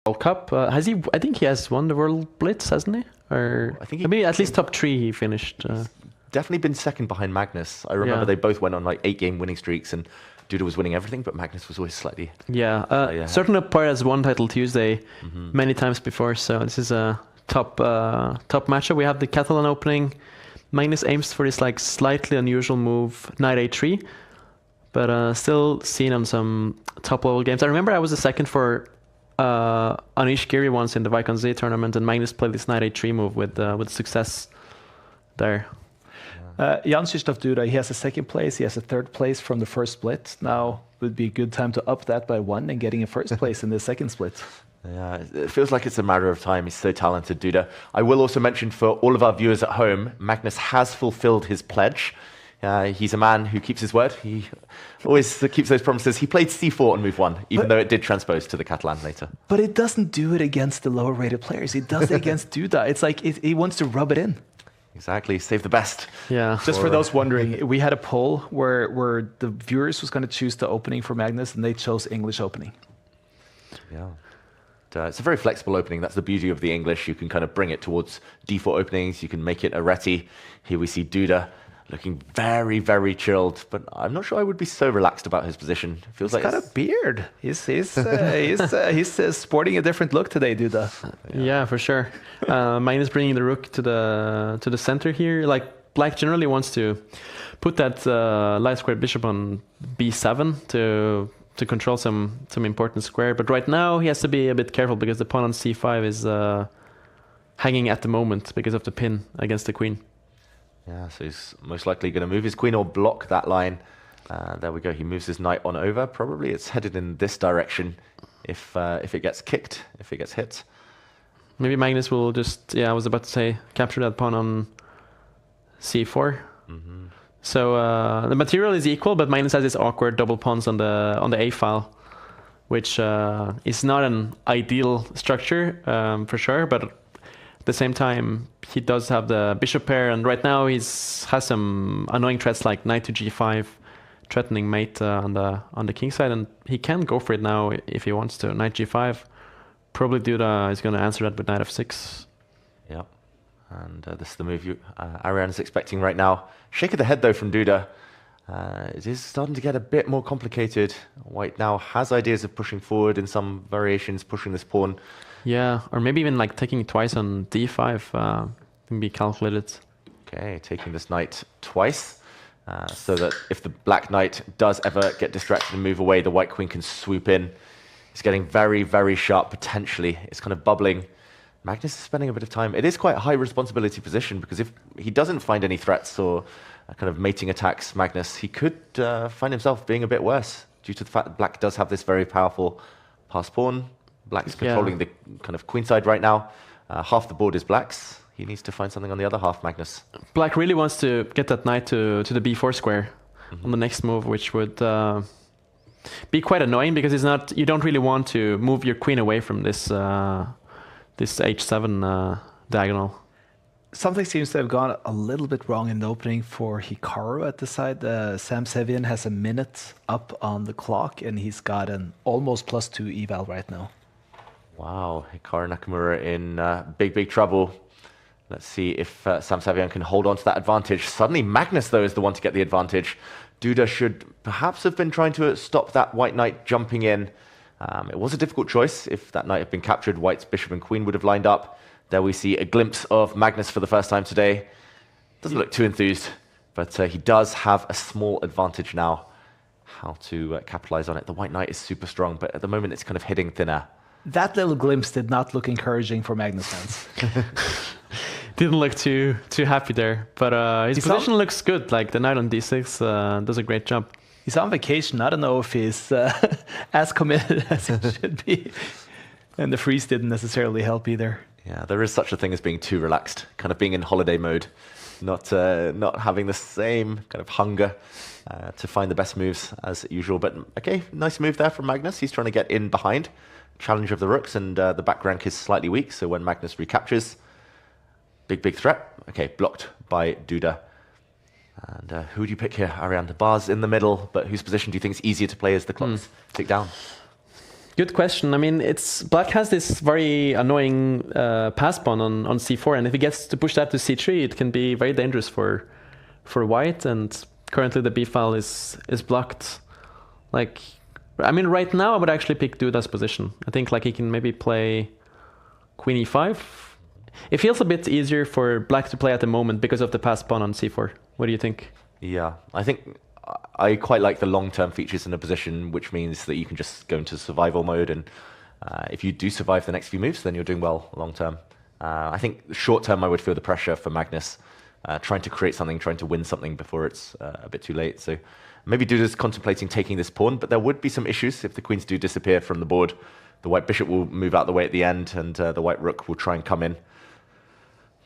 World Cup. Has he? I think he has won the World Blitz, hasn't he? Or I think maybe at least top 3 he finished. Definitely been second behind Magnus. I remember they both went on like 8-game winning streaks, and Duda was winning everything, but Magnus was always slightly. Certain Part has won Title Tuesday many times before, so this is a top matchup. We have the Catalan opening. Magnus aims for this like slightly unusual move, Knight A3, but still seen on some top level games. I remember I was the second for Anish Giri once in the Vicon Z tournament, and Magnus played this Knight A3 move with success there. Jan-Krzysztof Duda, he has a second place, he has a third place from the first split. Now would be a good time to up that by 1 and getting a first place in the second split. Yeah, it feels like it's a matter of time. He's so talented, Duda. I will also mention for all of our viewers at home, Magnus has fulfilled his pledge. He's a man who keeps his word. He always keeps those promises. He played c4 on move 1, even though it did transpose to the Catalan later. But it doesn't do it against the lower rated players. It does it against Duda. It's like he wants to rub it in. Exactly, save the best. Yeah. Just for those wondering, we had a poll where the viewers was going to choose the opening for Magnus, and they chose English opening. Yeah. It's a very flexible opening. That's the beauty of the English. You can kind of bring it towards d4 openings. You can make it a reti. Here we see Duda looking very, very chilled, but I'm not sure I would be so relaxed about his position. It feels like got a beard. He's sporting a different look today, Duda. Yeah, for sure. Magnus bringing the rook to the center here. Like Black generally wants to put that light square bishop on b7 to control some important square, but right now he has to be a bit careful because the pawn on c5 is hanging at the moment because of the pin against the queen. Yeah, so he's most likely going to move his queen or block that line. There we go. He moves his knight on over. Probably it's headed in this direction if it gets kicked, if it gets hit. Maybe Magnus will just, I was about to say, capture that pawn on c4. So the material is equal, but Magnus has this awkward double pawns on the a file, which is not an ideal structure for sure, but at the same time, he does have the bishop pair, and right now has some annoying threats like knight to g5, threatening mate on the king side, and he can go for it now if he wants to. Knight g5, probably Duda is going to answer that with knight f6. Yeah, and this is the move Ariane is expecting right now. Shake of the head though from Duda. It is starting to get a bit more complicated. White now has ideas of pushing forward in some variations, pushing this pawn. Yeah, or maybe even like taking it twice on d5 can be calculated. Okay, taking this knight twice, so that if the black knight does ever get distracted and move away, the white queen can swoop in. It's getting very, very sharp potentially. It's kind of bubbling. Magnus is spending a bit of time. It is quite a high responsibility position because if he doesn't find any threats or kind of mating attacks, Magnus, he could find himself being a bit worse due to the fact that black does have this very powerful pass pawn. Black's controlling the kind of queenside right now. Half the board is black's. He needs to find something on the other half, Magnus. Black really wants to get that knight to the b4 square on the next move, which would be quite annoying because it's not. You don't really want to move your queen away from this this h7 diagonal. Something seems to have gone a little bit wrong in the opening for Hikaru at the side. Sam Sevian has a minute up on the clock, and he's got an almost +2 eval right now. Wow, Hikaru Nakamura in big, big trouble. Let's see if Sam Savian can hold on to that advantage. Suddenly, Magnus, though, is the one to get the advantage. Duda should perhaps have been trying to stop that white knight jumping in. It was a difficult choice. If that knight had been captured, white's bishop and queen would have lined up. There we see a glimpse of Magnus for the first time today. Doesn't look too enthused, but he does have a small advantage now. How to capitalize on it. The white knight is super strong, but at the moment it's kind of hitting thin air. That little glimpse did not look encouraging for Magnus fans. Didn't look too happy there, but his position looks good. Like the knight on d6 does a great job. He's on vacation. I don't know if he's as committed as he should be. And the freeze didn't necessarily help either. Yeah, there is such a thing as being too relaxed, kind of being in holiday mode, not having the same kind of hunger to find the best moves as usual. But okay, nice move there from Magnus. He's trying to get in behind. Challenge of the rooks, and the back rank is slightly weak, so when Magnus recaptures, big threat. Okay, blocked by Duda. And who do you pick here, Ariane? The bar's in the middle, but whose position do you think is easier to play as the clocks tick down? Good question. I mean, black has this very annoying pass pawn on c4, and if he gets to push that to c3, it can be very dangerous for white. And currently the b file is blocked. Like, I mean, right now I would actually pick Duda's position. I think like he can maybe play queen e5. It feels a bit easier for black to play at the moment because of the pass pawn on c4. What do you think? Yeah, I think I quite like the long-term features in a position, which means that you can just go into survival mode, and if you do survive the next few moves, then you're doing well long-term. I think short-term I would feel the pressure for Magnus, trying to create something, trying to win something before it's a bit too late. So maybe Duda's contemplating taking this pawn, but there would be some issues if the queens do disappear from the board. The white bishop will move out the way at the end, and the white rook will try and come in.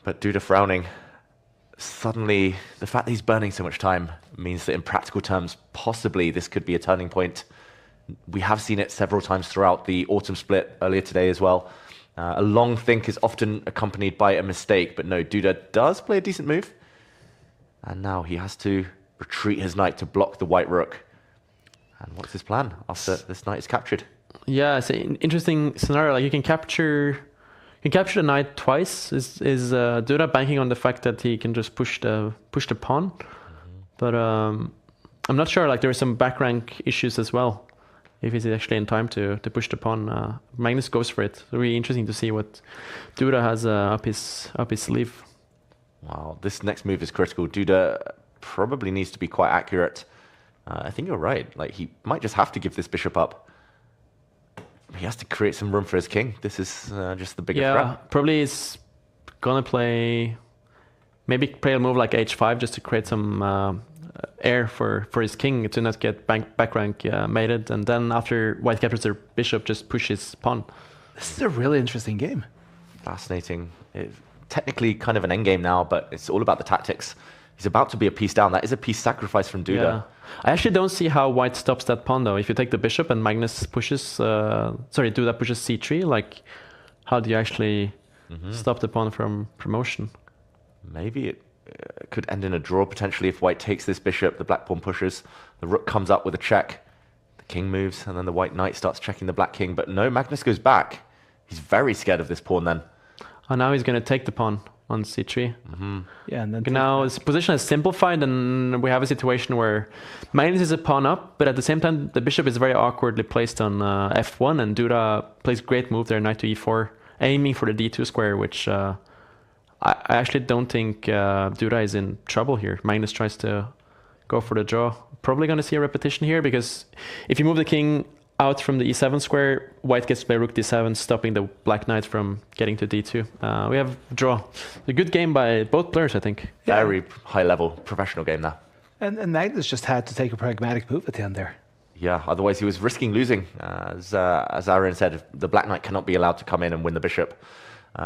But Duda frowning. Suddenly, the fact that he's burning so much time means that in practical terms, possibly this could be a turning point. We have seen it several times throughout the autumn split earlier today as well. A long think is often accompanied by a mistake, but no, Duda does play a decent move. And now he has to retreat his knight to block the white rook. And what's his plan after this knight is captured? Yeah, it's an interesting scenario. Like, you can capture the knight twice. Is Duda banking on the fact that he can just push the pawn? But I'm not sure. Like, there are some back rank issues as well. If he's actually in time to push the pawn, Magnus goes for it. So really interesting to see what Duda has up his sleeve. Wow, this next move is critical. Duda probably needs to be quite accurate. I think you're right. Like, he might just have to give this bishop up. He has to create some room for his king. This is just the bigger threat. Yeah, probably he's gonna play a move like h5 just to create some air for his king to not get back rank mated, and then after white captures their bishop, just push his pawn. This is a really interesting game. Fascinating. It's technically kind of an endgame now, but it's all about the tactics. He's about to be a piece down. That is a piece sacrifice from Duda. Yeah. I actually don't see how white stops that pawn though. If you take the bishop and Magnus pushes, Duda pushes c3, like, how do you actually stop the pawn from promotion? Maybe it could end in a draw potentially if white takes this bishop, the black pawn pushes, the rook comes up with a check, the king moves, and then the white knight starts checking the black king. But no, Magnus goes back. He's very scared of this pawn then. Oh, now he's going to take the pawn on c3. Yeah, and then now his position is simplified, and we have a situation where Magnus is a pawn up, but at the same time the bishop is very awkwardly placed on f1, and Duda plays great move there, knight to e4, aiming for the d2 square, which I actually don't think Duda is in trouble here. Magnus tries to go for the draw. Probably going to see a repetition here, because if you move the king out from the e7 square, white gets to play rook d7, stopping the black knight from getting to d2. We have draw. A good game by both players, I think. Very high-level professional game now. And Magnus just had to take a pragmatic move at the end there. Yeah, otherwise he was risking losing. As Aaron said, the black knight cannot be allowed to come in and win the bishop.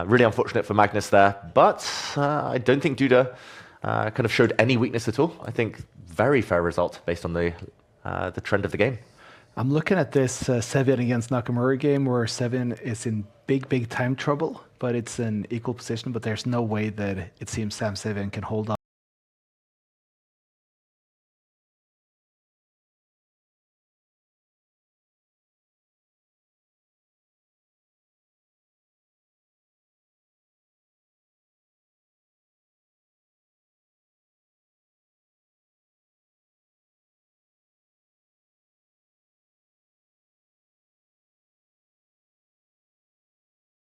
Really unfortunate for Magnus there, but I don't think Duda kind of showed any weakness at all. I think very fair result based on the trend of the game. I'm looking at this Sevian against Nakamura game where Sevian is in big time trouble, but it's an equal position, but there's no way that it seems Sam Sevian can hold